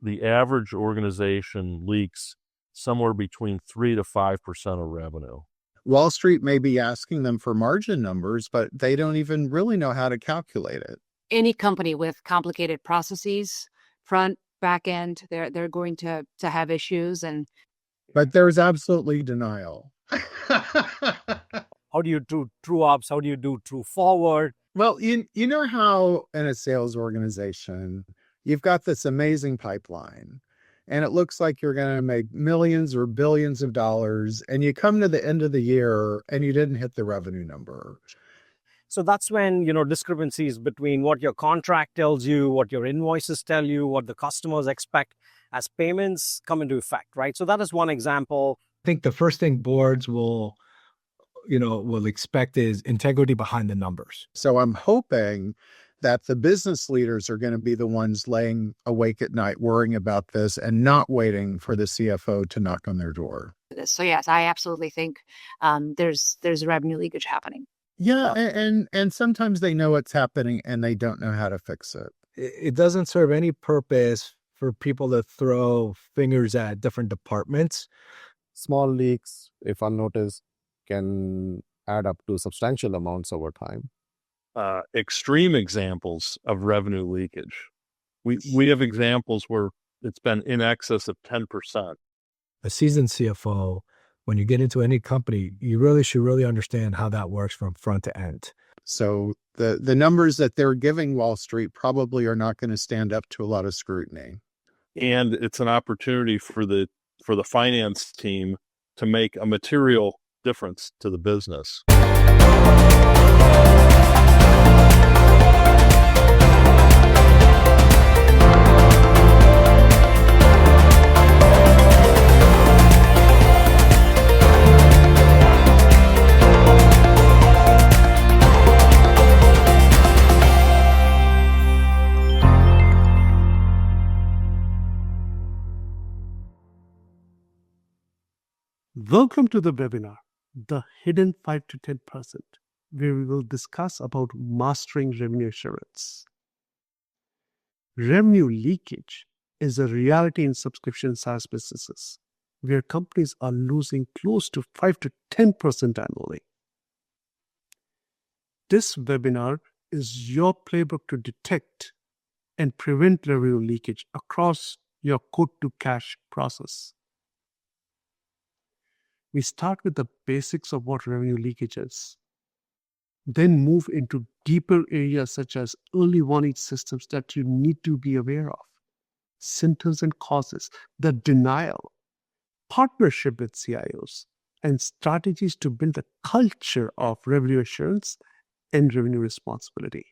the average organization leaks somewhere between 3 to 5% of revenue. Wall Street may be asking them for margin numbers, but they don't even really know how to calculate it. Any company with complicated processes, front, back end, they're going to have issues. But there's absolutely denial. How do you do true ups? How do you do true forward? Well, you know how in a sales organization, you've got this amazing pipeline, and it looks like you're going to make millions or billions of dollars, and you come to the end of the year and you didn't hit the revenue number. So that's when, discrepancies between what your contract tells you, what your invoices tell you, what the customers expect as payments come into effect, right? So that is one example. I think the first thing boards will expect is integrity behind the numbers. So I'm hoping that the business leaders are going to be the ones laying awake at night worrying about this and not waiting for the CFO to knock on their door. So yes, I absolutely think there's revenue leakage happening. Yeah, and sometimes they know what's happening and they don't know how to fix it. It doesn't serve any purpose for people to throw fingers at different departments. Small leaks, if unnoticed, can add up to substantial amounts over time. Extreme examples of revenue leakage. We have examples where it's been in excess of 10%. A seasoned CFO, when you get into any company, you really should understand how that works from front to end. So the numbers that they're giving Wall Street probably are not going to stand up to a lot of scrutiny. And it's an opportunity for the finance team to make a material difference to the business. Welcome to the webinar, The Hidden 5 to 10%, where we will discuss about mastering revenue assurance. Revenue leakage is a reality in subscription SaaS businesses, where companies are losing close to 5 to 10% annually. This webinar is your playbook to detect and prevent revenue leakage across your quote-to-cash process. We start with the basics of what revenue leakage is, then move into deeper areas such as early warning systems that you need to be aware of, symptoms and causes, the denial, partnership with CIOs, and strategies to build a culture of revenue assurance and revenue responsibility.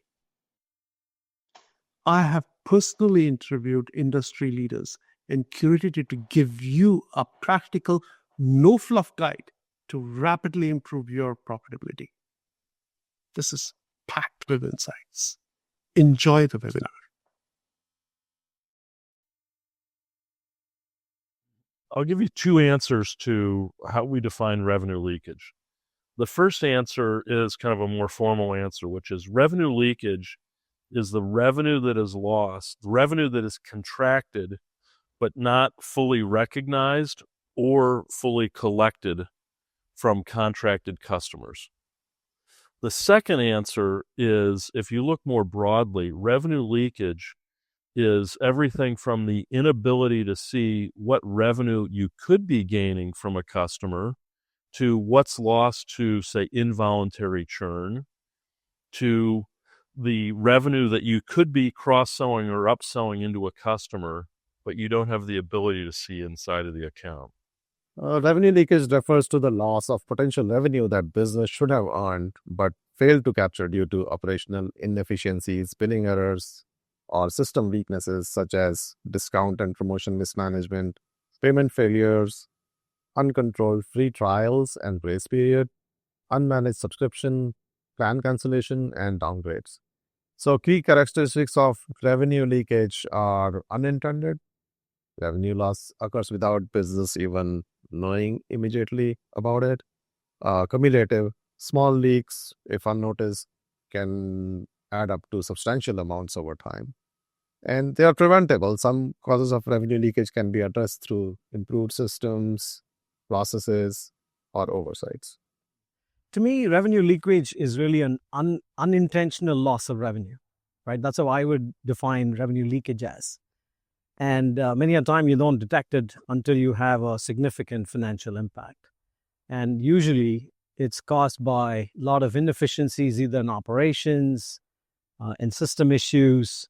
I have personally interviewed industry leaders and curated it to give you a practical, no-fluff guide to rapidly improve your profitability. This is packed with insights. Enjoy the webinar. I'll give you two answers to how we define revenue leakage. The first answer is kind of a more formal answer, which is revenue leakage is the revenue that is lost, revenue that is contracted, but not fully recognized or fully collected from contracted customers. The second answer is, if you look more broadly, revenue leakage is everything from the inability to see what revenue you could be gaining from a customer to what's lost to, say, involuntary churn, to the revenue that you could be cross-selling or upselling into a customer, but you don't have the ability to see inside of the account. Revenue leakage refers to the loss of potential revenue that business should have earned but failed to capture due to operational inefficiencies, billing errors, or system weaknesses such as discount and promotion mismanagement, payment failures, uncontrolled free trials and grace period, unmanaged subscription, plan cancellation, and downgrades. So key characteristics of revenue leakage are unintended. Revenue loss occurs without business even knowing immediately about it. Cumulative, small leaks, if unnoticed, can add up to substantial amounts over time. And they are preventable. Some causes of revenue leakage can be addressed through improved systems, processes, or oversights. To me, revenue leakage is really an unintentional loss of revenue, right? That's how I would define revenue leakage as. And many a time you don't detect it until you have a significant financial impact. And usually it's caused by a lot of inefficiencies, either in operations, in system issues,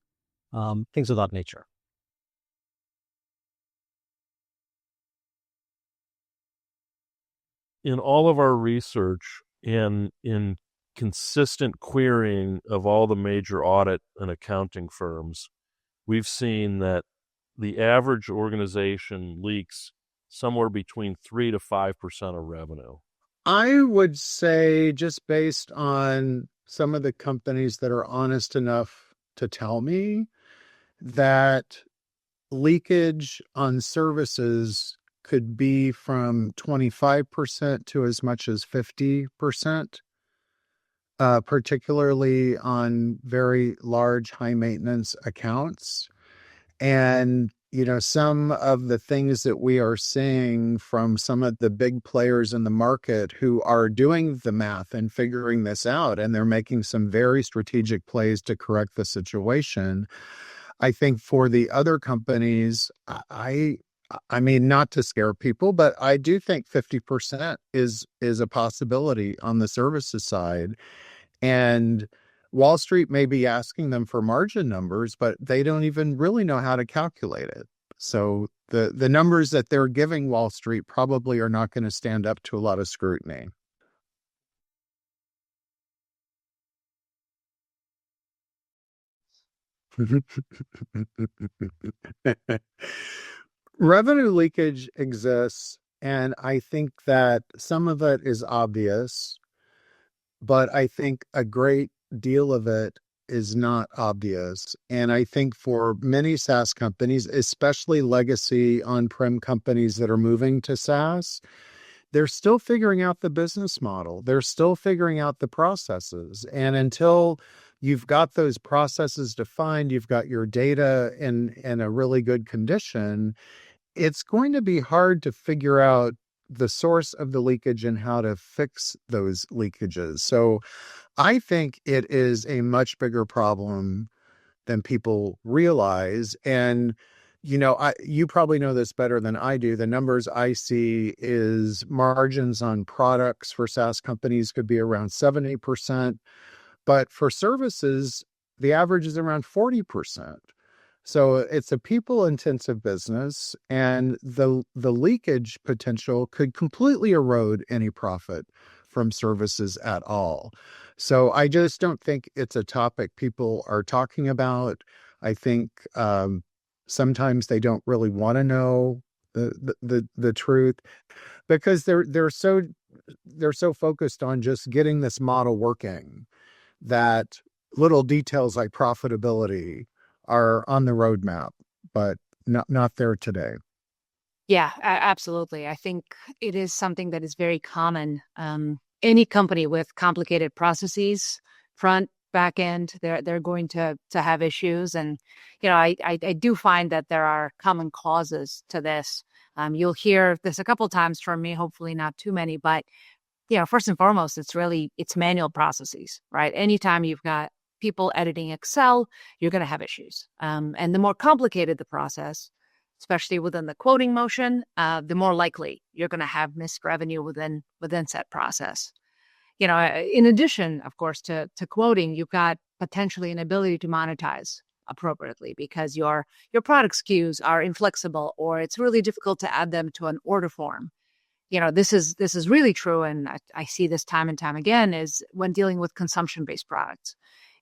things of that nature. In all of our research and in consistent querying of all the major audit and accounting firms, we've seen that the average organization leaks somewhere between 3 to 5% of revenue. I would say, just based on some of the companies that are honest enough to tell me, that leakage on services could be from 25% to as much as 50%, particularly on very large, high maintenance accounts. And, some of the things that we are seeing from some of the big players in the market who are doing the math and figuring this out, and they're making some very strategic plays to correct the situation. I think for the other companies, I mean, not to scare people, but I do think 50% is a possibility on the services side. And Wall Street may be asking them for margin numbers, but they don't even really know how to calculate it. So the numbers that they're giving Wall Street probably are not going to stand up to a lot of scrutiny. Revenue leakage exists, and I think that some of it is obvious, but I think a great deal of it is not obvious. And I think for many SaaS companies, especially legacy on-prem companies that are moving to SaaS, they're still figuring out the business model. They're still figuring out the processes. And until you've got those processes defined, you've got your data in a really good condition, it's going to be hard to figure out the source of the leakage and how to fix those leakages. So I think it is a much bigger problem than people realize. And, you probably know this better than I do. The numbers I see is margins on products for SaaS companies could be around 70%, but for services, the average is around 40%. So it's a people-intensive business, and the leakage potential could completely erode any profit from services at all. So I just don't think it's a topic people are talking about. I think sometimes they don't really want to know the truth, because they're so focused on just getting this model working that little details like profitability are on the roadmap, but not there today. Yeah, absolutely. I think it is something that is very common. Any company with complicated processes, front, back end, they're going to have issues. And, I do find that there are common causes to this. You'll hear this a couple times from me, hopefully not too many, but, first and foremost, it's manual processes, right? Anytime you've got people editing Excel, you're going to have issues. And the more complicated the process, especially within the quoting motion, the more likely you're going to have missed revenue within said process. In addition, of course, to quoting, you've got potentially an ability to monetize appropriately because your product SKUs are inflexible, or it's really difficult to add them to an order form. This is really true, and I see this time and time again, is when dealing with consumption-based products.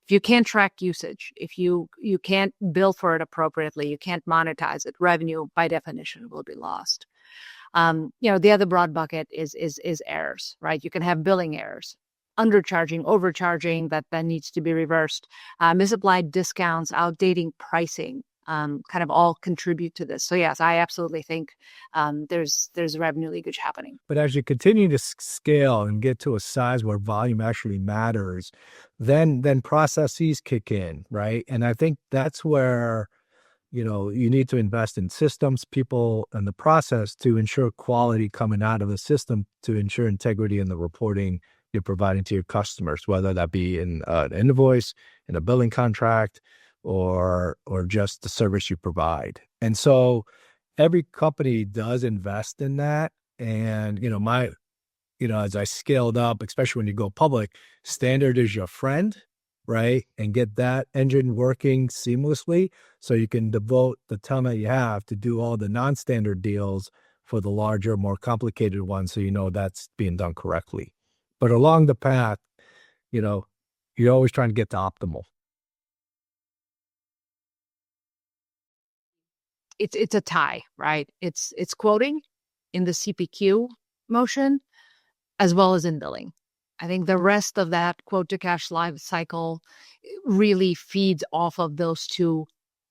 If you can't track usage, if you can't bill for it appropriately, you can't monetize it, revenue by definition will be lost. The other broad bucket is errors, right? You can have billing errors, undercharging, overcharging that then needs to be reversed, misapplied discounts, outdating pricing, kind of all contribute to this. So yes, I absolutely think there's revenue leakage happening. But as you continue to scale and get to a size where volume actually matters, then processes kick in, right? And I think that's where you need to invest in systems, people, and the process to ensure quality coming out of the system, to ensure integrity in the reporting you're providing to your customers, whether that be in an invoice, in a billing contract, or just the service you provide. And so every company does invest in that. And, as I scaled up, especially when you go public, standard is your friend, right? And get that engine working seamlessly so you can devote the time that you have to do all the non-standard deals for the larger, more complicated ones, so that's being done correctly. But along the path, you're always trying to get to optimal. It's a tie, right? It's quoting in the CPQ motion as well as in billing. I think the rest of that quote to cash life cycle really feeds off of those 2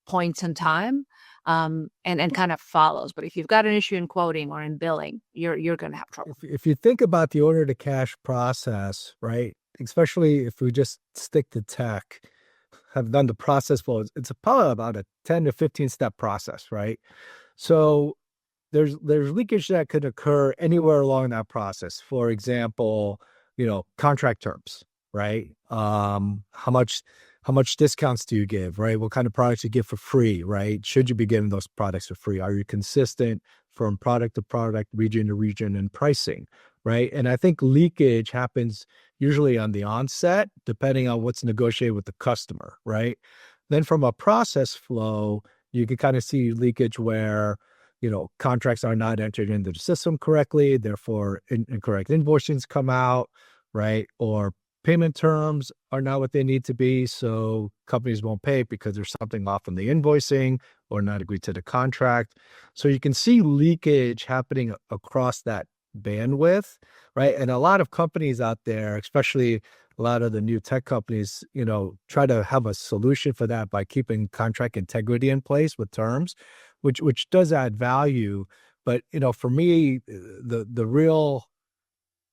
points in time, and kind of follows. But if you've got an issue in quoting or in billing, you're going to have trouble. If you think about the order to cash process, right, especially if we just stick to tech, have done the process flows, it's probably about a 10 to 15 step process, right? So there's leakage that could occur anywhere along that process. For example, contract terms, right? How much discounts do you give, right? What kind of products you give for free, right? Should you be giving those products for free? Are you consistent from product to product, region to region, and pricing, right? And I think leakage happens usually on the onset, depending on what's negotiated with the customer, right? Then from a process flow, you can kind of see leakage where contracts are not entered into the system correctly, therefore incorrect invoicings come out, right? Or payment terms are not what they need to be, so companies won't pay because there's something off in the invoicing or not agreed to the contract. So you can see leakage happening across that bandwidth, right? And a lot of companies out there, especially a lot of the new tech companies, try to have a solution for that by keeping contract integrity in place with terms, which does add value. But, for me, the real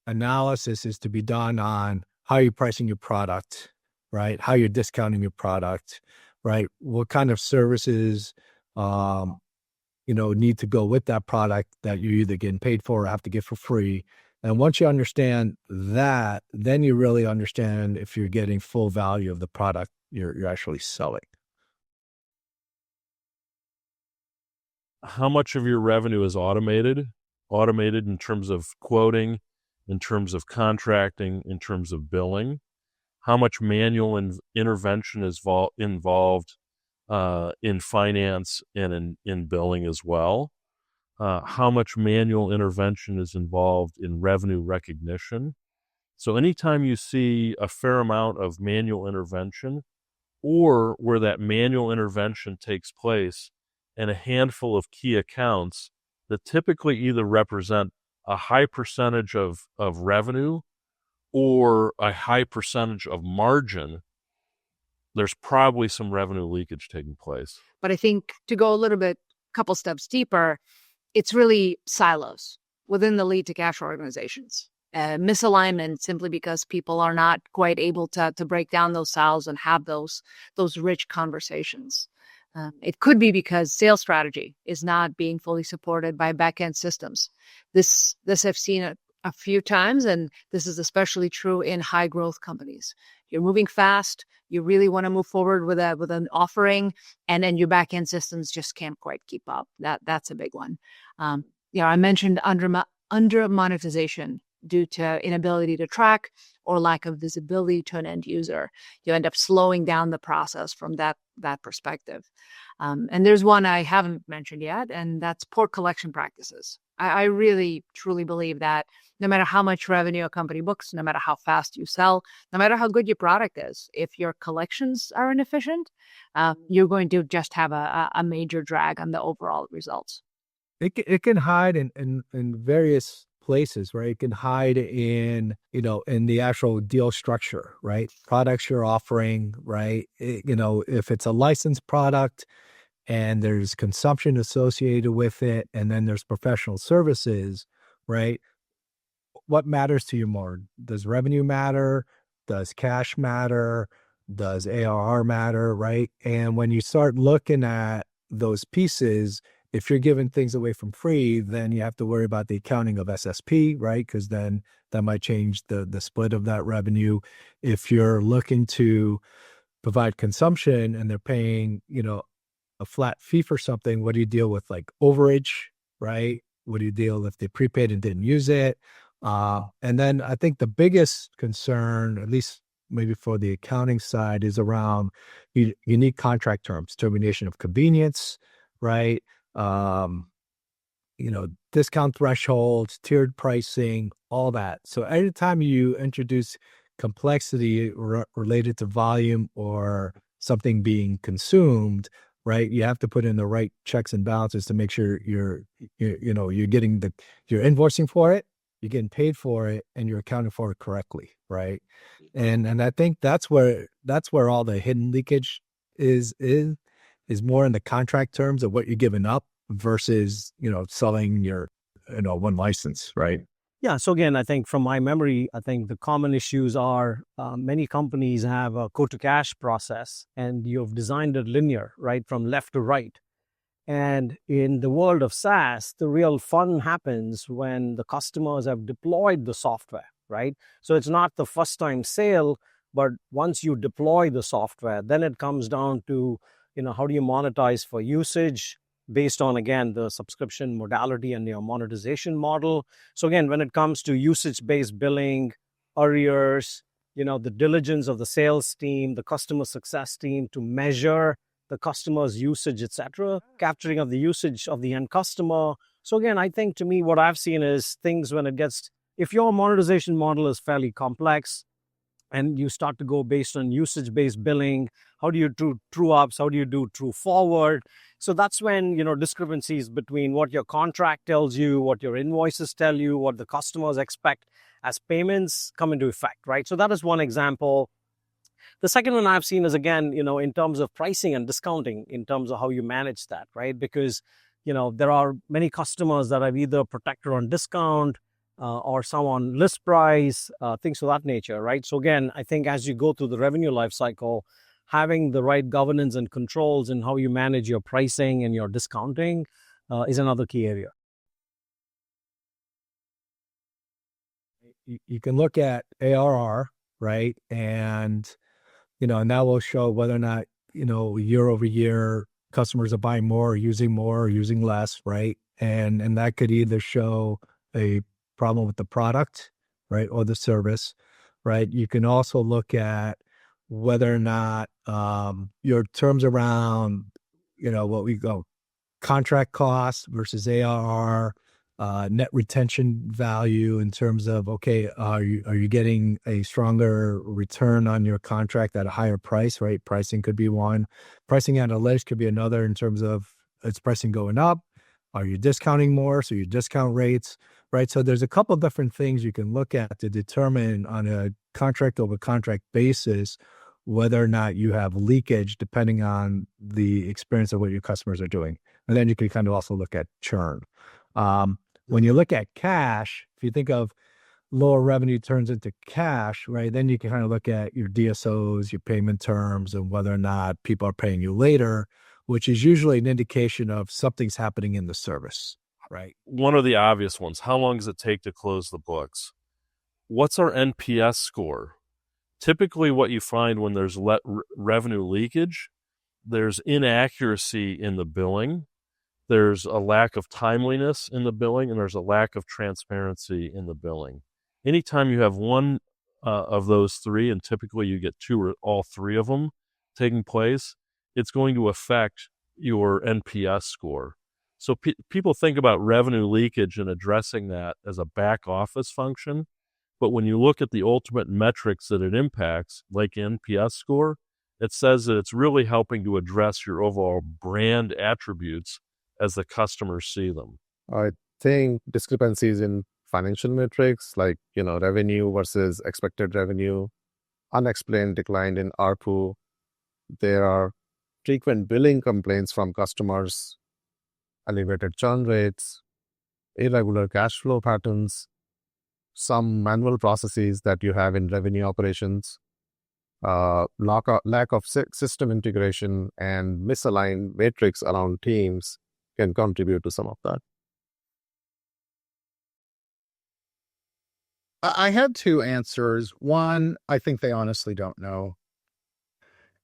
analysis is to be done on how you're pricing your product, right? How you're discounting your product, right? What kind of services, need to go with that product that you're either getting paid for or have to get for free. And once you understand that, then you really understand if you're getting full value of the product you're actually selling. How much of your revenue is automated in terms of quoting, in terms of contracting, in terms of billing? How much manual intervention is involved in finance and in billing as well? How much manual intervention is involved in revenue recognition? So anytime you see a fair amount of manual intervention, or where that manual intervention takes place in a handful of key accounts that typically either represent a high percentage of revenue or a high percentage of margin, there's probably some revenue leakage taking place. But I think to go a couple steps deeper, it's really silos within the lead to cash organizations. Misalignment simply because people are not quite able to break down those silos and have those rich conversations. It could be because sales strategy is not being fully supported by back-end systems. This I've seen a few times, and this is especially true in high growth companies. You're moving fast. You really want to move forward with an offering, and then your back-end systems just can't quite keep up. That's a big one. I mentioned under monetization due to inability to track or lack of visibility to an end user. You end up slowing down the process from that perspective. And there's one I haven't mentioned yet, and that's poor collection practices. I really, truly believe that no matter how much revenue a company books, no matter how fast you sell, no matter how good your product is, if your collections are inefficient, you're going to just have a major drag on the overall results. It can hide in various places, right? It can hide in the actual deal structure, right? Products you're offering, right? If it's a licensed product and there's consumption associated with it, and then there's professional services, right? What matters to you more? Does revenue matter? Does cash matter? Does ARR matter, right? And when you start looking at those pieces, if you're giving things away from free, then you have to worry about the accounting of SSP, right? Because then that might change the split of that revenue. If you're looking to provide consumption and they're paying, a flat fee for something, what do you deal with, like overage, right? What do you deal if they prepaid and didn't use it? And then I think the biggest concern, at least maybe for the accounting side, is around unique contract terms, termination of convenience, right? Discount thresholds, tiered pricing, all that. So anytime you introduce complexity related to volume or something being consumed, right, you have to put in the right checks and balances to make sure you're getting you're invoicing for it, you're getting paid for it, and you're accounting for it correctly, right? And I think that's where all the hidden leakage is more in the contract terms of what you're giving up versus selling your one license, right? Yeah. So again, I think from my memory, I think the common issues are many companies have a quote to cash process, and you've designed it linear, right, from left to right. And in the world of SaaS, the real fun happens when the customers have deployed the software, right? So it's not the first time sale, but once you deploy the software, then it comes down to, how do you monetize for usage based on, again, the subscription modality and your monetization model. So again, when it comes to usage-based billing, arrears, the diligence of the sales team, the customer success team to measure the customer's usage, etc., capturing of the usage of the end customer. So again, I think to me, what I've seen is things if your monetization model is fairly complex and you start to go based on usage-based billing, how do you do true ups? How do you do true forward? So that's when, discrepancies between what your contract tells you, what your invoices tell you, what the customers expect as payments come into effect, right? So that is one example. The second one I've seen is, again, in terms of pricing and discounting, in terms of how you manage that, right? Because, there are many customers that have either protected on discount or some on list price, things of that nature, right? So again, I think as you go through the revenue life cycle, having the right governance and controls in how you manage your pricing and your discounting is another key area. You can look at ARR, right? And and that will show whether or not, year over year, customers are buying more or using less, right? And that could either show a problem with the product, right, or the service, right? You can also look at whether or not your terms around, what we go contract costs versus ARR, net retention value in terms of, okay, are you getting a stronger return on your contract at a higher price, right? Pricing could be one. Pricing analytics could be another in terms of its pricing going up. Are you discounting more? So your discount rates, right? So there's a couple different things you can look at to determine on a contract over contract basis whether or not you have leakage depending on the experience of what your customers are doing. And then you can kind of also look at churn. When you look at cash, if you think of lower revenue turns into cash, right, then you can kind of look at your DSOs, your payment terms, and whether or not people are paying you later, which is usually an indication of something's happening in the service, right? One of the obvious ones, how long does it take to close the books? What's our NPS score? Typically what you find when there's revenue leakage, there's inaccuracy in the billing. There's a lack of timeliness in the billing, and there's a lack of transparency in the billing. Anytime you have one of those three, and typically you get two or all three of them taking place, it's going to affect your NPS score. So people think about revenue leakage and addressing that as a back office function, but when you look at the ultimate metrics that it impacts, like NPS score, it says that it's really helping to address your overall brand attributes as the customers see them. I think discrepancies in financial metrics like, revenue versus expected revenue, unexplained decline in ARPU. There are frequent billing complaints from customers, elevated churn rates, irregular cash flow patterns, some manual processes that you have in revenue operations. lack of system integration and misaligned metrics around teams can contribute to some of that. I had two answers. One, I think they honestly don't know.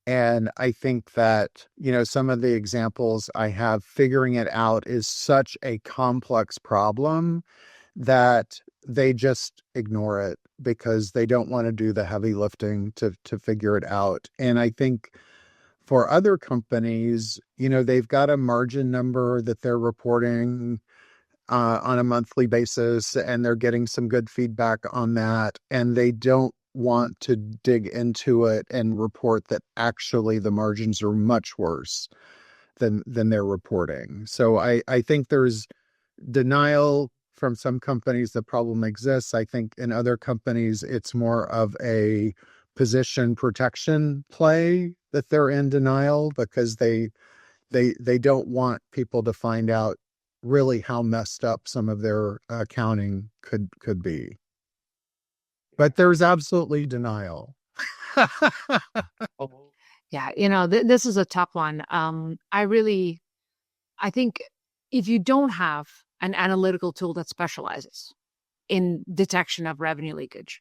And I think that, some of the examples I have, figuring it out is such a complex problem that they just ignore it because they don't want to do the heavy lifting to figure it out. And I think for other companies, they've got a margin number that they're reporting on a monthly basis, and they're getting some good feedback on that. And they don't want to dig into it and report that actually the margins are much worse than they're reporting. So I think there's denial from some companies. The problem exists. I think in other companies, it's more of a position protection play that they're in denial because they don't want people to find out really how messed up some of their accounting could be. But there's absolutely denial. Yeah, this is a tough one. I think if you don't have an analytical tool that specializes in detection of revenue leakage,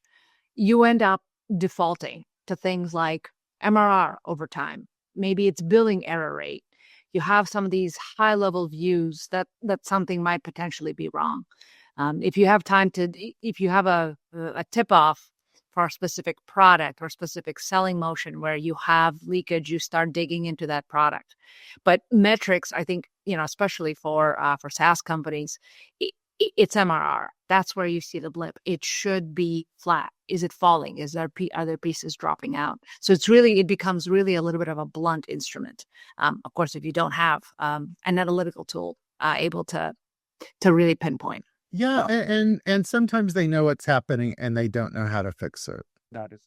you end up defaulting to things like MRR over time. Maybe it's billing error rate. You have some of these high-level views that something might potentially be wrong. If you have a tip-off for a specific product or specific selling motion where you have leakage, you start digging into that product. But metrics, I think, especially for SaaS companies, it's MRR. That's where you see the blip. It should be flat. Is it falling? Is there other pieces dropping out? So it becomes really a little bit of a blunt instrument. Of course, if you don't have an analytical tool able to really pinpoint. Yeah, and sometimes they know what's happening and they don't know how to fix it. That is.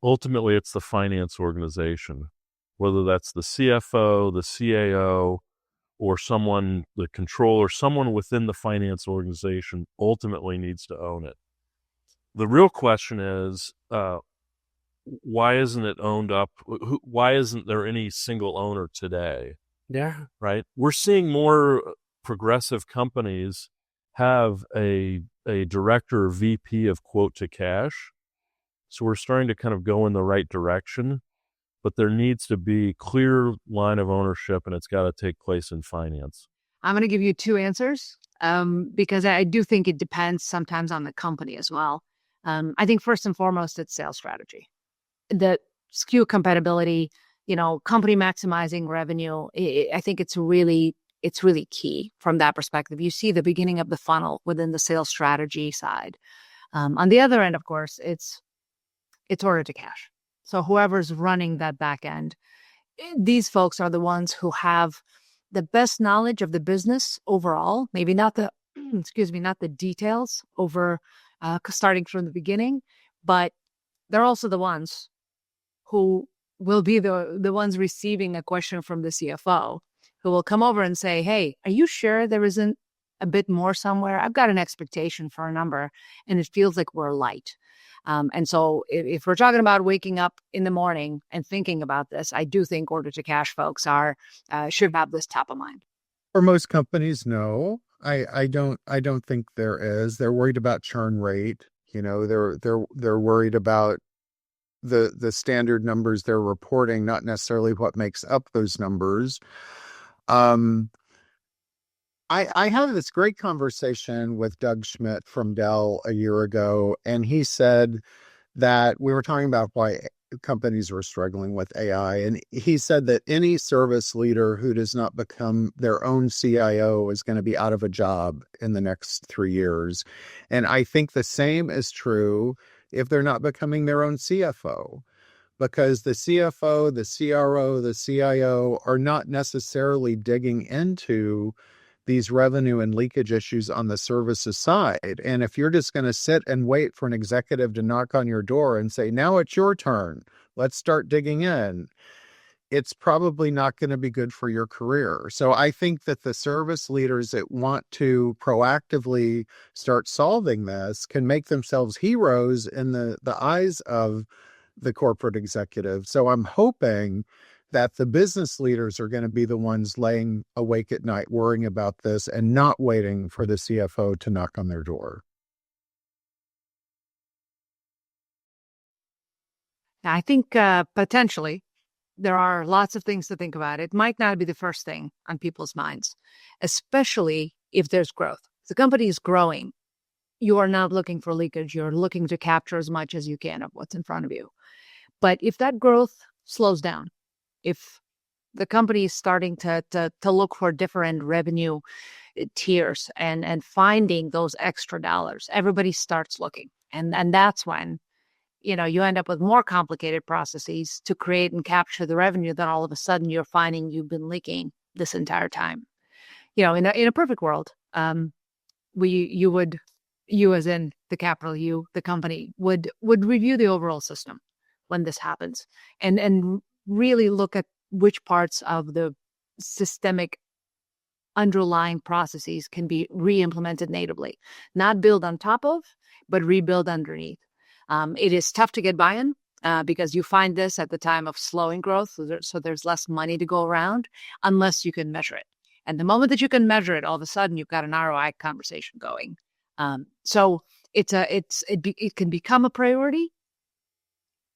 Ultimately, it's the finance organization, whether that's the CFO, the CAO, or the controller, someone within the finance organization ultimately needs to own it. The real question is, why isn't it owned up? Why isn't there any single owner today? Yeah. Right? We're seeing more progressive companies have a director or VP of quote to cash. So we're starting to kind of go in the right direction. But there needs to be clear line of ownership, and it's got to take place in finance. I'm going to give you two answers because I do think it depends sometimes on the company as well. I think first and foremost, it's sales strategy. The SKU compatibility, company maximizing revenue. I think it's really key from that perspective. You see the beginning of the funnel within the sales strategy side. On the other end, of course, it's order to cash. So whoever's running that back end, these folks are the ones who have the best knowledge of the business overall, maybe not the, not the details over starting from the beginning, but they're also the ones who will be the ones receiving a question from the CFO who will come over and say, hey, are you sure there isn't a bit more somewhere? I've got an expectation for a number and it feels like we're light. And so if we're talking about waking up in the morning and thinking about this, I do think order to cash folks should have this top of mind. For most companies, no. I don't think there is. They're worried about churn rate. They're worried about the standard numbers they're reporting, not necessarily what makes up those numbers. I had this great conversation with Doug Schmidt from Dell a year ago, and he said that we were talking about why companies were struggling with AI. And he said that any service leader who does not become their own CIO is going to be out of a job in the next 3 years. And I think the same is true if they're not becoming their own CFO, because the CFO, the CRO, the CIO are not necessarily digging into these revenue and leakage issues on the services side. And if you're just going to sit and wait for an executive to knock on your door and say, now it's your turn, let's start digging in, it's probably not going to be good for your career. So I think that the service leaders that want to proactively start solving this can make themselves heroes in the eyes of the corporate executive. So I'm hoping that the business leaders are going to be the ones laying awake at night worrying about this and not waiting for the CFO to knock on their door. I think potentially there are lots of things to think about. It might not be the first thing on people's minds, especially if there's growth. If the company is growing, you are not looking for leakage. You're looking to capture as much as you can of what's in front of you. But if that growth slows down, if the company is starting to look for different revenue tiers and finding those extra dollars, everybody starts looking. And that's when you end up with more complicated processes to create and capture the revenue. Then all of a sudden you're finding you've been leaking this entire time. In a perfect world, you as in the capital U, the company would review the overall system when this happens and really look at which parts of the systemic underlying processes can be re-implemented natively, not build on top of, but rebuild underneath. It is tough to get buy-in because you find this at the time of slowing growth. So there's less money to go around unless you can measure it. And the moment that you can measure it, all of a sudden you've got an ROI conversation going. So it can become a priority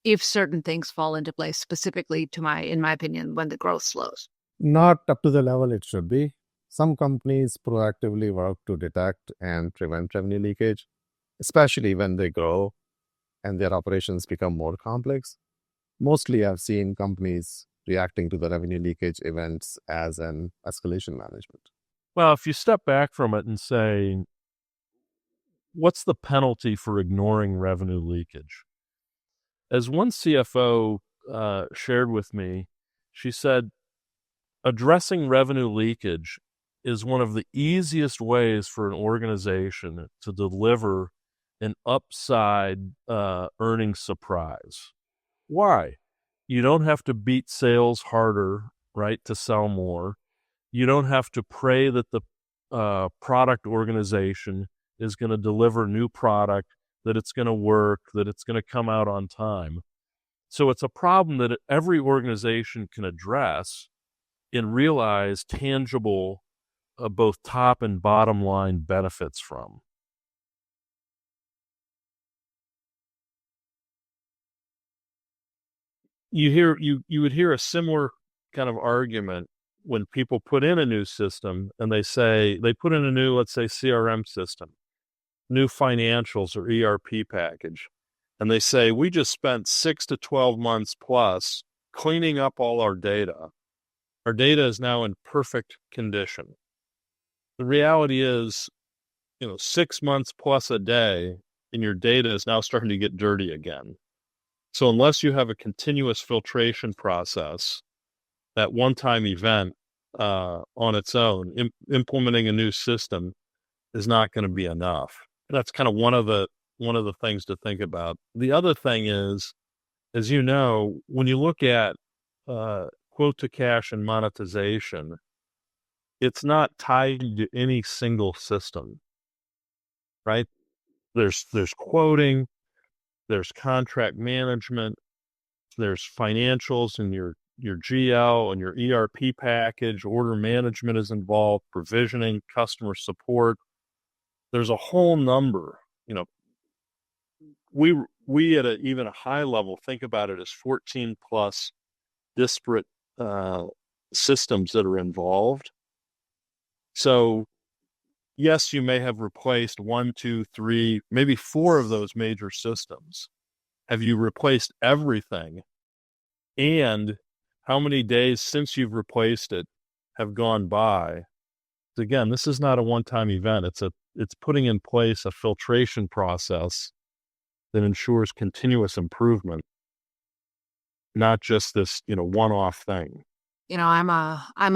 if certain things fall into place, specifically in my opinion, when the growth slows. Not up to the level it should be. Some companies proactively work to detect and prevent revenue leakage, especially when they grow and their operations become more complex. Mostly I've seen companies reacting to the revenue leakage events as an escalation management. Well, if you step back from it and say, what's the penalty for ignoring revenue leakage? As one CFO shared with me, she said, addressing revenue leakage is one of the easiest ways for an organization to deliver an upside earnings surprise. Why? You don't have to beat sales harder, right, to sell more. You don't have to pray that the product organization is going to deliver new product, that it's going to work, that it's going to come out on time. So it's a problem that every organization can address and realize tangible both top and bottom line benefits from. You would hear a similar kind of argument when people put in a new system and they put in a new, let's say, CRM system, new financials or ERP package, and they say, we just spent 6 to 12 months plus cleaning up all our data. Our data is now in perfect condition. The reality is, 6 months plus a day and your data is now starting to get dirty again. So unless you have a continuous filtration process, that one-time event on its own, implementing a new system is not going to be enough. That's kind of one of the things to think about. The other thing is, as you know, when you look at quote to cash and monetization, it's not tied to any single system, right? There's quoting, there's contract management, there's financials and your GL and your ERP package, order management is involved, provisioning, customer support. There's a whole number. We at even a high level think about it as 14 plus disparate systems that are involved. So yes, you may have replaced 1, 2, 3, maybe 4 of those major systems. Have you replaced everything? And how many days since you've replaced it have gone by? Again, this is not a one-time event. It's putting in place a filtration process that ensures continuous improvement, not just this, one-off thing. I'm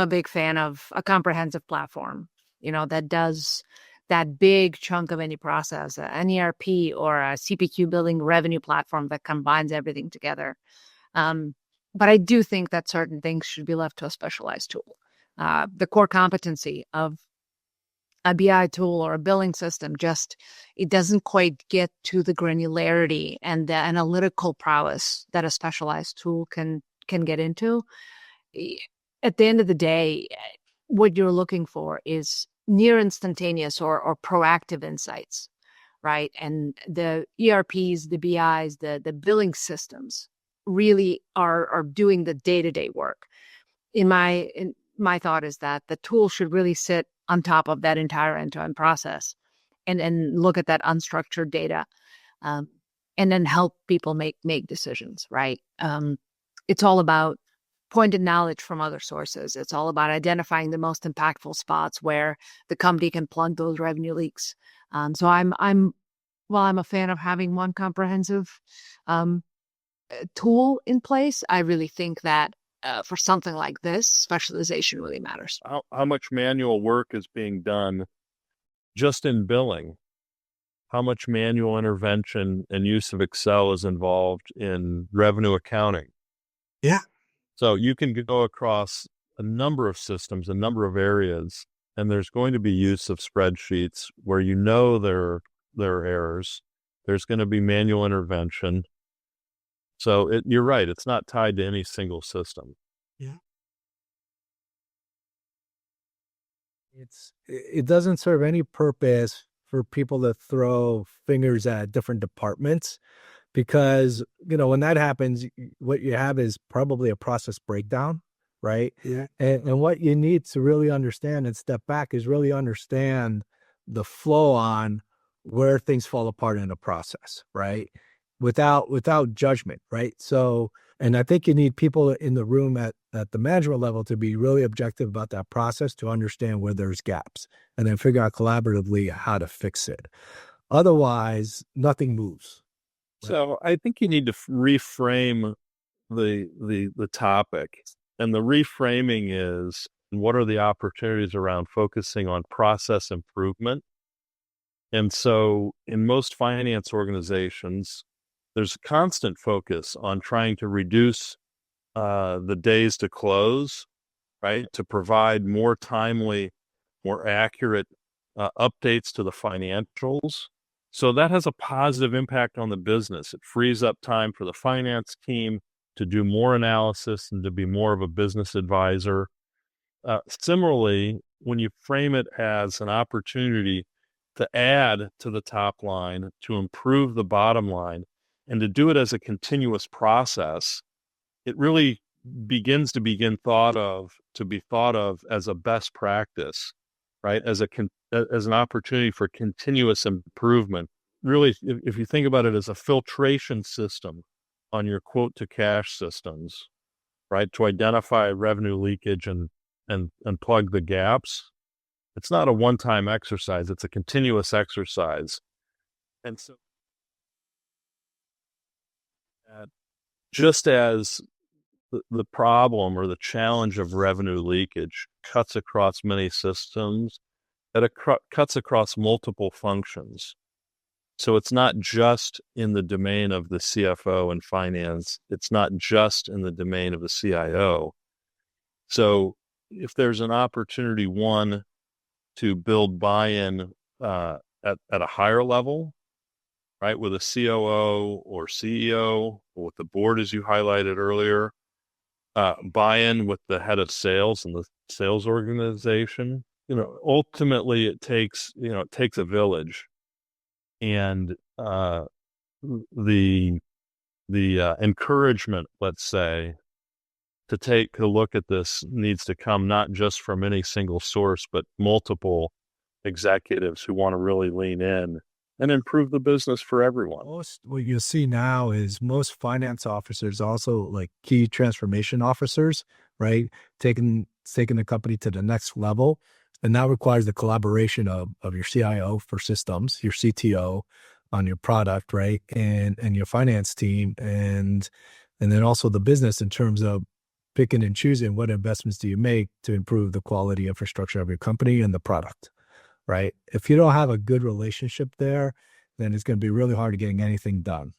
a big fan of a comprehensive platform, that does that big chunk of any process, an ERP or a CPQ building revenue platform that combines everything together. But I do think that certain things should be left to a specialized tool. The core competency of a BI tool or a billing system, it doesn't quite get to the granularity and the analytical prowess that a specialized tool can get into. At the end of the day, what you're looking for is near instantaneous or proactive insights, right? And the ERPs, the BIs, the billing systems really are doing the day-to-day work. My thought is that the tool should really sit on top of that entire end-to-end process and look at that unstructured data, and then help people make decisions, right? It's all about pointed knowledge from other sources. It's all about identifying the most impactful spots where the company can plug those revenue leaks. So I'm a fan of having one comprehensive tool in place. I really think that for something like this, specialization really matters. How much manual work is being done just in billing? How much manual intervention and use of Excel is involved in revenue accounting? Yeah. So you can go across a number of systems, a number of areas, and there's going to be use of spreadsheets where there are errors. There's going to be manual intervention. So you're right. It's not tied to any single system. Yeah. It doesn't serve any purpose for people to throw fingers at different departments, because, when that happens, what you have is probably a process breakdown, right? Yeah. And what you need to really understand and step back is really understand the flow on where things fall apart in a process, right? Without judgment, right? So, and I think you need people in the room at the management level to be really objective about that process, to understand where there's gaps and then figure out collaboratively how to fix it. Otherwise, nothing moves. So I think you need to reframe the topic. And the reframing is, what are the opportunities around focusing on process improvement? And so in most finance organizations, there's a constant focus on trying to reduce the days to close, right? To provide more timely, more accurate updates to the financials. So that has a positive impact on the business. It frees up time for the finance team to do more analysis and to be more of a business advisor. Similarly, when you frame it as an opportunity to add to the top line, to improve the bottom line, and to do it as a continuous process, it really begins to be thought of as a best practice, right? As an opportunity for continuous improvement. Really, if you think about it as a filtration system on your quote to cash systems, right? To identify revenue leakage and plug the gaps. It's not a one-time exercise. It's a continuous exercise. And so just as the problem or the challenge of revenue leakage cuts across many systems, that it cuts across multiple functions. So it's not just in the domain of the CFO and finance. It's not just in the domain of the CIO. So if there's an opportunity, one, to build buy-in at a higher level, right, with a COO or CEO, or with the board, as you highlighted earlier, buy-in with the head of sales and the sales organization. Ultimately, it takes a village, and the encouragement, let's say, to take a look at this needs to come not just from any single source, but multiple executives who want to really lean in and improve the business for everyone. What you see now is most finance officers, also like key transformation officers, right? Taking the company to the next level. And that requires the collaboration of your CIO for systems, your CTO on your product, right? And your finance team, and then also the business in terms of picking and choosing what investments do you make to improve the quality infrastructure of your company and the product, right? If you don't have a good relationship there, then it's going to be really hard to getting anything done.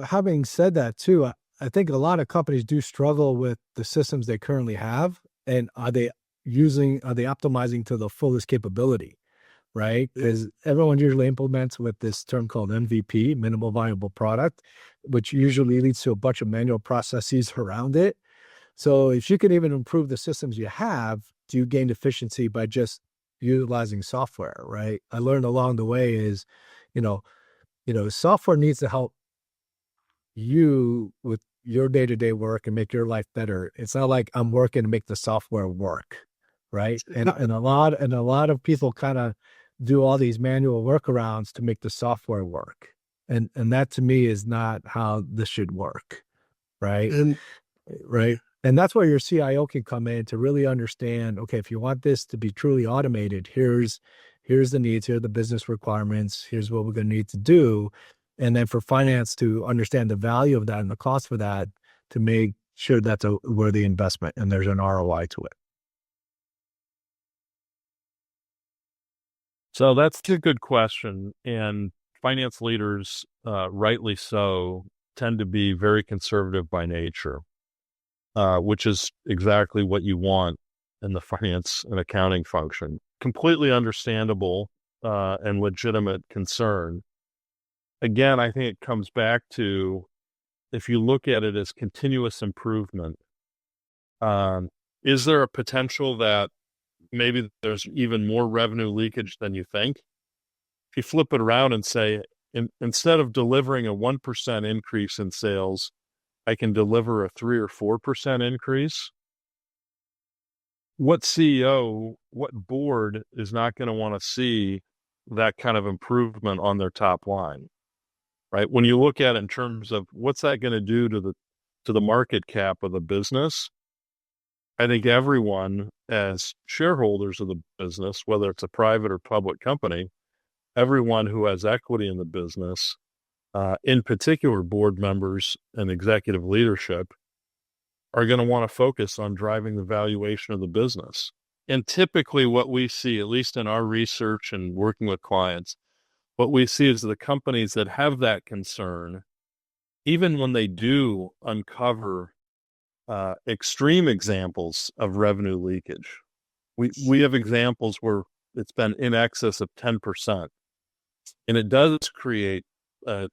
Having said that too, I think a lot of companies do struggle with the systems they currently have, and are they optimizing to the fullest capability, right? Because everyone usually implements with this term called MVP, minimal viable product, which usually leads to a bunch of manual processes around it. So if you can even improve the systems you have, do you gain efficiency by just utilizing software, right? I learned along the way is, you know, software needs to help you with your day-to-day work and make your life better. It's not like I'm working to make the software work, right? And a lot of people kind of do all these manual workarounds to make the software work. And that to me is not how this should work, right? And Right. And that's where your CIO can come in to really understand, okay, if you want this to be truly automated, here's the needs, here are the business requirements, here's what we're going to need to do. And then for finance to understand the value of that and the cost for that, to make sure that's a worthy investment and there's an ROI to it. So that's a good question. And finance leaders, rightly so, tend to be very conservative by nature, which is exactly what you want in the finance and accounting function. Completely understandable and legitimate concern. Again, I think it comes back to, if you look at it as continuous improvement, is there a potential that maybe there's even more revenue leakage than you think? If you flip it around and say, instead of delivering a 1% increase in sales, I can deliver a 3 or 4% increase. What CEO, what board is not going to want to see that kind of improvement on their top line, right? When you look at it in terms of what's that going to do to the market cap of the business, I think everyone as shareholders of the business, whether it's a private or public company, everyone who has equity in the business, in particular board members and executive leadership, are going to want to focus on driving the valuation of the business. And typically what we see, at least in our research and working with clients, what we see is the companies that have that concern, even when they do uncover extreme examples of revenue leakage, we have examples where it's been in excess of 10%. And it does create a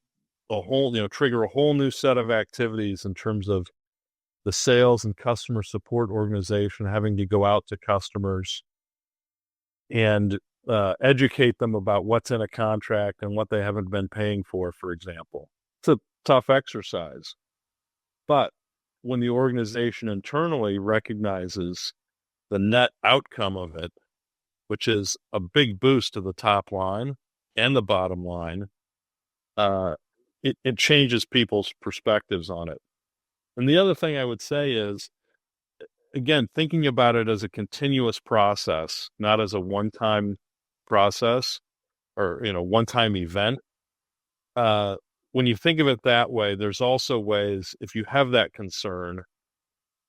whole, trigger a whole new set of activities in terms of the sales and customer support organization having to go out to customers and educate them about what's in a contract and what they haven't been paying for example. It's a tough exercise. But when the organization internally recognizes the net outcome of it, which is a big boost to the top line and the bottom line, it changes people's perspectives on it. And the other thing I would say is, again, thinking about it as a continuous process, not as a one-time process or, one-time event. When you think of it that way, there's also ways, if you have that concern,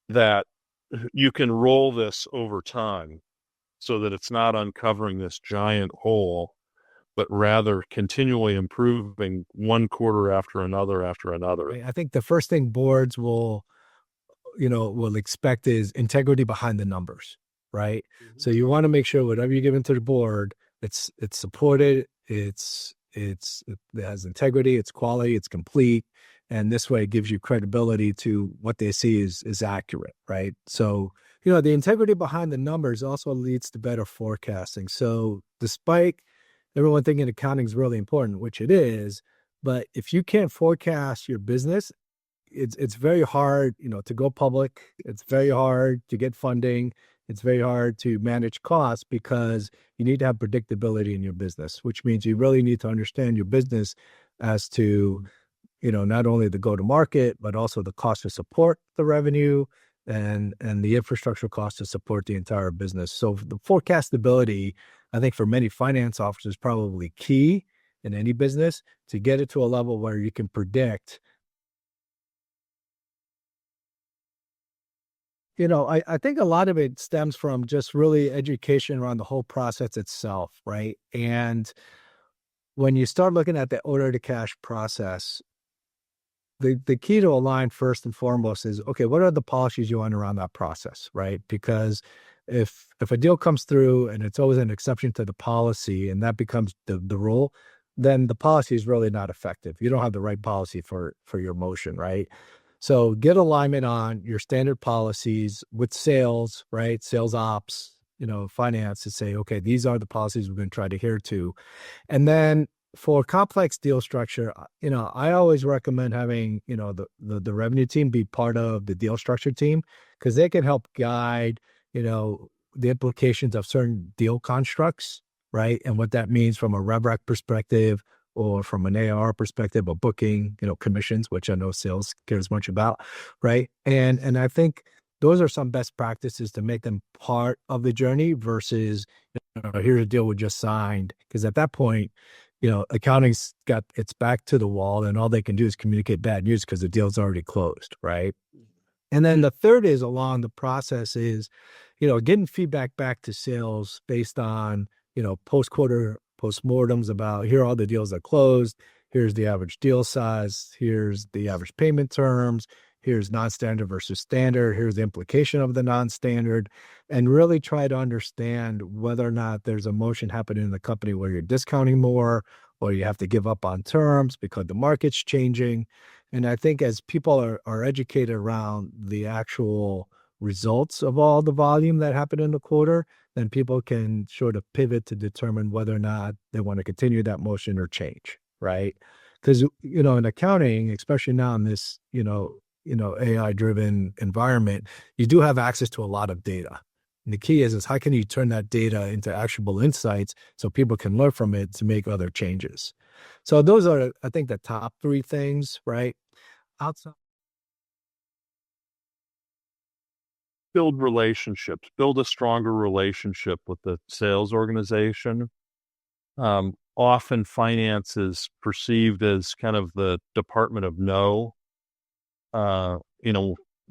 that you can roll this over time so that it's not uncovering this giant hole, but rather continually improving one quarter after another after another. I think the first thing boards will expect is integrity behind the numbers, right? Mm-hmm. So you want to make sure whatever you give into the board, it's supported, it has integrity, it's quality, it's complete, and this way it gives you credibility to what they see is accurate, right? So the integrity behind the numbers also leads to better forecasting. So despite everyone thinking accounting is really important, which it is, but if you can't forecast your business, it's very hard, to go public. It's very hard to get funding. It's very hard to manage costs because you need to have predictability in your business, which means you really need to understand your business as to, not only the go-to-market, but also the cost to support the revenue and the infrastructure cost to support the entire business. So the forecastability, I think for many finance officers, probably key in any business to get it to a level where you can predict. I think a lot of it stems from just really education around the whole process itself, right? And when you start looking at the order to cash process, the key to align first and foremost is, okay, what are the policies you want around that process, right? Because if a deal comes through and it's always an exception to the policy and that becomes the rule, then the policy is really not effective. You don't have the right policy for your motion, right? So get alignment on your standard policies with sales, right? Sales ops, finance, to say, okay, these are the policies we're going to try to adhere to. And then for complex deal structure, I always recommend having, the revenue team be part of the deal structure team, because they can help guide, the implications of certain deal constructs, right? And what that means from a rev rec perspective, or from an AR perspective, or booking, commissions, which I know sales cares much about, right? And I think those are some best practices to make them part of the journey versus, here's a deal we just signed. Because at that point, accounting's got its back to the wall, and all they can do is communicate bad news because the deal's already closed, right? And then the third is along the process is, getting feedback back to sales based on, post-quarter postmortems about, here are all the deals that closed, here's the average deal size, here's the average payment terms, here's non-standard versus standard, here's the implication of the non-standard, and really try to understand whether or not there's a motion happening in the company where you're discounting more, or you have to give up on terms because the market's changing. And I think as people are educated around the actual results of all the volume that happened in the quarter, then people can sort of pivot to determine whether or not they want to continue that motion or change, right? Because, in accounting, especially now in this, AI-driven environment, you do have access to a lot of data. And the key is how can you turn that data into actionable insights so people can learn from it to make other changes? So those are, I think, the top three things, right? Outside. Build relationships, build a stronger relationship with the sales organization. Often finance is perceived as kind of the department of no,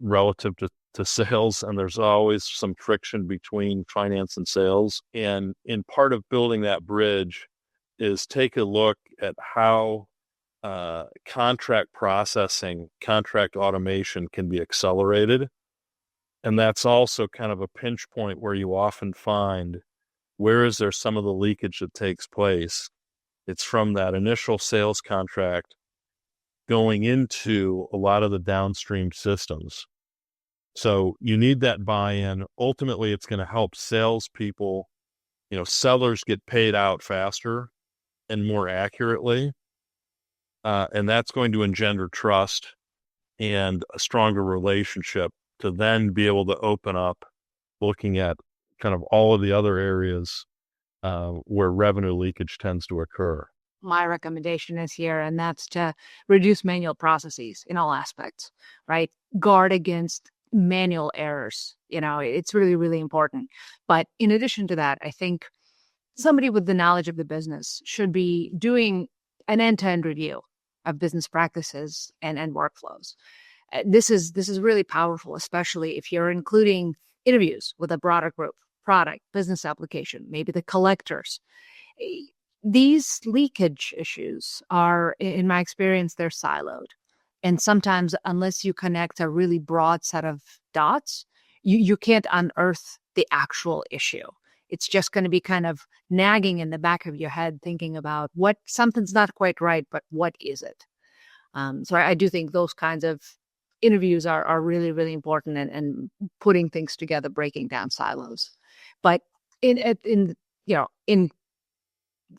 relative to sales, and there's always some friction between finance and sales. And in part of building that bridge is take a look at how contract processing, contract automation can be accelerated. And that's also kind of a pinch point where you often find, where is there some of the leakage that takes place? It's from that initial sales contract going into a lot of the downstream systems. So you need that buy-in. Ultimately, it's going to help salespeople, sellers get paid out faster and more accurately. And that's going to engender trust and a stronger relationship to then be able to open up looking at kind of all of the other areas where revenue leakage tends to occur. My recommendation is here, and that's to reduce manual processes in all aspects, right? Guard against manual errors. It's really, really important. But in addition to that, I think somebody with the knowledge of the business should be doing an end-to-end review of business practices and workflows. This is really powerful, especially if you're including interviews with a broader group, product, business application, maybe the collectors. These leakage issues are, in my experience, they're siloed. And sometimes, unless you connect a really broad set of dots, you can't unearth the actual issue. It's just going to be kind of nagging in the back of your head, thinking about something's not quite right, but what is it? So I do think those kinds of interviews are really, really important, and putting things together, breaking down silos. But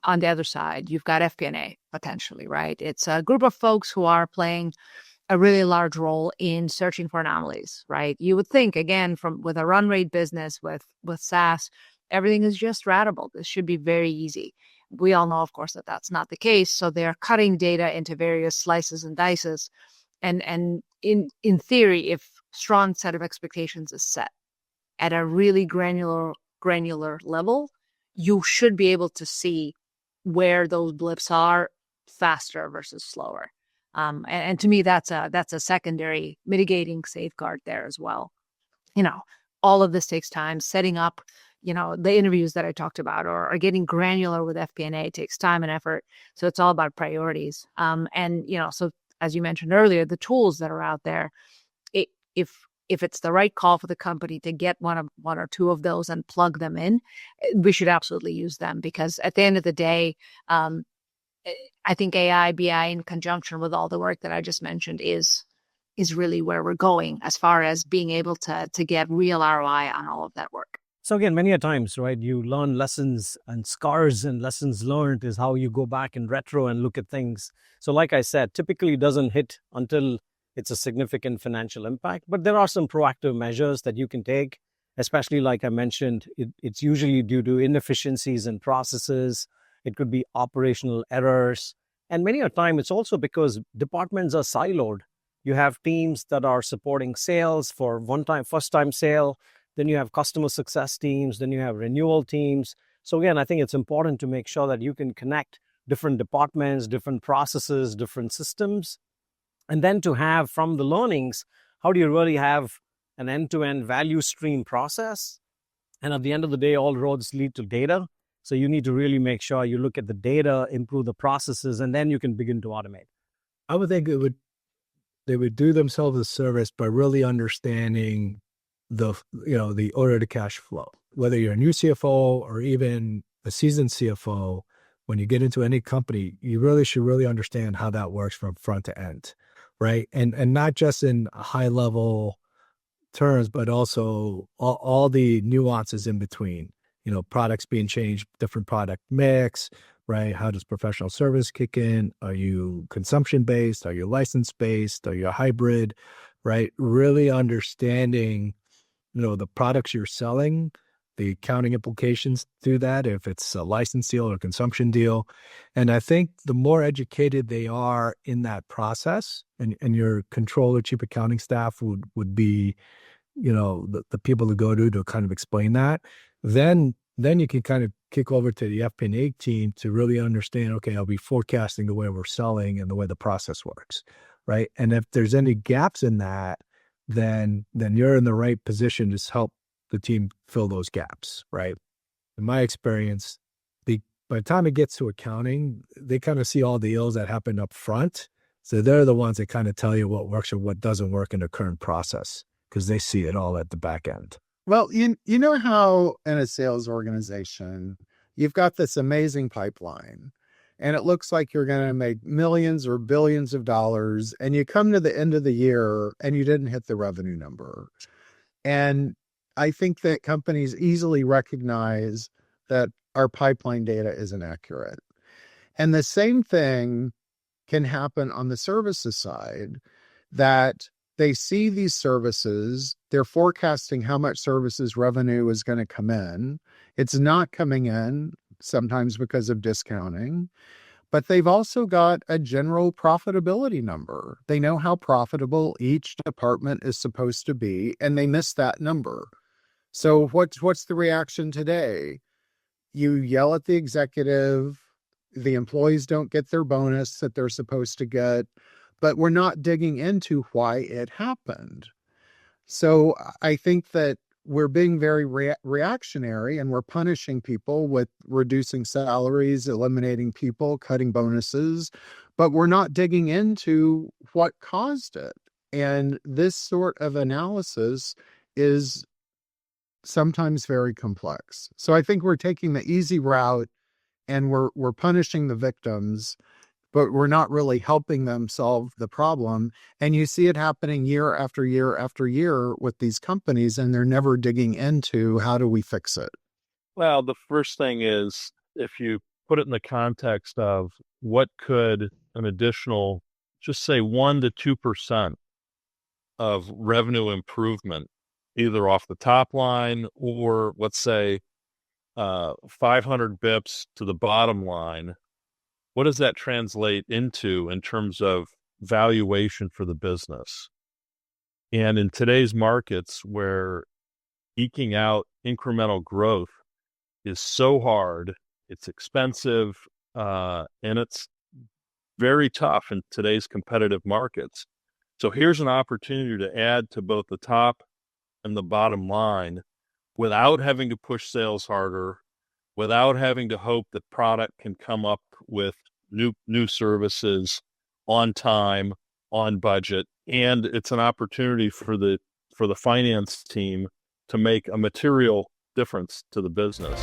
on the other side, you've got FP&A potentially, right? It's a group of folks who are playing a really large role in searching for anomalies, right? You would think, again, with a run rate business with SaaS, everything is just ratable. This should be very easy. We all know, of course, that that's not the case. So they're cutting data into various slices and dices. And in theory, if strong set of expectations is set at a really granular level, you should be able to see where those blips are faster versus slower. And to me, that's a secondary mitigating safeguard there as well. All of this takes time. Setting up, the interviews that I talked about, or getting granular with FP&A takes time and effort. So it's all about priorities. So as you mentioned earlier, the tools that are out there, if it's the right call for the company to get one or two of those and plug them in, we should absolutely use them, because at the end of the day, I think AI, BI in conjunction with all the work that I just mentioned is really where we're going as far as being able to get real ROI on all of that work. So again, many a times, right, you learn lessons, and scars and lessons learned is how you go back in retro and look at things. So like I said, typically it doesn't hit until it's a significant financial impact, but there are some proactive measures that you can take, especially like I mentioned, it's usually due to inefficiencies in processes. It could be operational errors. And many a time it's also because departments are siloed. You have teams that are supporting sales for first time sale. Then you have customer success teams. Then you have renewal teams. So again, I think it's important to make sure that you can connect different departments, different processes, different systems. And then to have from the learnings, how do you really have an end-to-end value stream process? And at the end of the day, all roads lead to data. So you need to really make sure you look at the data, improve the processes, and then you can begin to automate. I would think they would do themselves a service by really understanding the order to cash flow. Whether you're a new CFO or even a seasoned CFO, when you get into any company, you really should understand how that works from front to end, right? And not just in high level terms, but also all the nuances in between. Products being changed, different product mix, right? How does professional service kick in? Are you consumption based? Are you license based? Are you a hybrid, right? Really understanding, the products you're selling, the accounting implications to that, if it's a license deal or a consumption deal. And I think the more educated they are in that process, and your controller, chief accounting staff would be, the people to go to kind of explain that, then you can kind of kick over to the FP&A team to really understand, okay, I'll be forecasting the way we're selling and the way the process works, right? And if there's any gaps in that, then you're in the right position to help the team fill those gaps, right? In my experience, by the time it gets to accounting, they kind of see all the ills that happen up front. So they're the ones that kind of tell you what works or what doesn't work in the current process, because they see it all at the back end. Well, you know how in a sales organization, you've got this amazing pipeline, and it looks like you're going to make millions or billions of dollars, and you come to the end of the year and you didn't hit the revenue number. And I think that companies easily recognize that our pipeline data isn't accurate. And the same thing can happen on the services side, that they see these services, they're forecasting how much services revenue is going to come in. It's not coming in, sometimes because of discounting, but they've also got a general profitability number. They know how profitable each department is supposed to be, and they miss that number. So what's the reaction today? You yell at the executive, the employees don't get their bonus that they're supposed to get, but we're not digging into why it happened. So I think that we're being very reactionary, and we're punishing people with reducing salaries, eliminating people, cutting bonuses, but we're not digging into what caused it. And this sort of analysis is sometimes very complex. So I think we're taking the easy route, and we're punishing the victims, but we're not really helping them solve the problem. And you see it happening year after year after year with these companies, and they're never digging into how do we fix it. Well, the first thing is, if you put it in the context of what could an additional, just say 1% to 2% of revenue improvement, either off the top line or let's say 500 bips to the bottom line, what does that translate into in terms of valuation for the business? And in today's markets, where eking out incremental growth is so hard, it's expensive, and it's very tough in today's competitive markets. So here's an opportunity to add to both the top and the bottom line without having to push sales harder, without having to hope that product can come up with new services on time, on budget, and it's an opportunity for the finance team to make a material difference to the business.